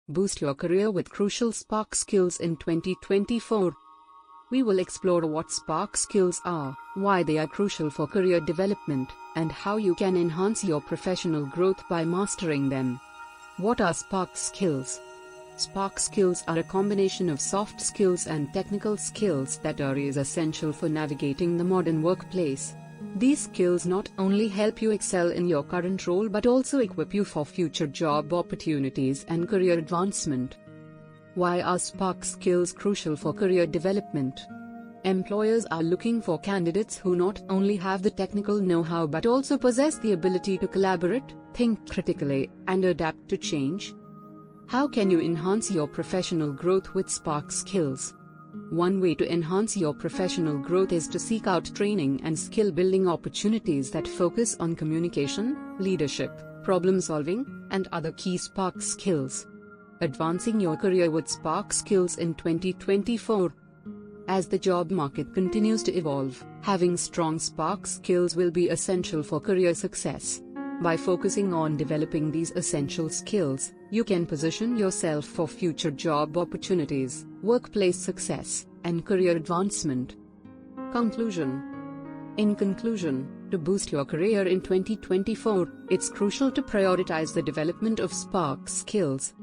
Boost your career with crucial Spark skills in 2024. We will explore what Spark skills are, why they are crucial for career development, and how you can enhance your professional growth by mastering them. What are Spark skills? Spark skills are a combination of soft skills and technical skills that are essential for navigating the modern workplace. These skills not only help you excel in your current role but also equip you for future job opportunities and career advancement. Why are Spark skills crucial for career development? Employers are looking for candidates who not only have the technical know-how but also possess the ability to collaborate, think critically, and adapt to change. How can you enhance your professional growth with Spark skills? One way to enhance your professional growth is to seek out training and skill-building opportunities that focus on communication, leadership, problem-solving, and other key Spark skills. Advancing your career with Spark skills in 2024. As the job market continues to evolve, having strong Spark skills will be essential for career success. By focusing on developing these essential skills, you can position yourself for future job opportunities, workplace success, and career advancement. Conclusion. In conclusion, to boost your career in 2024, it's crucial to prioritize the development of Spark skills.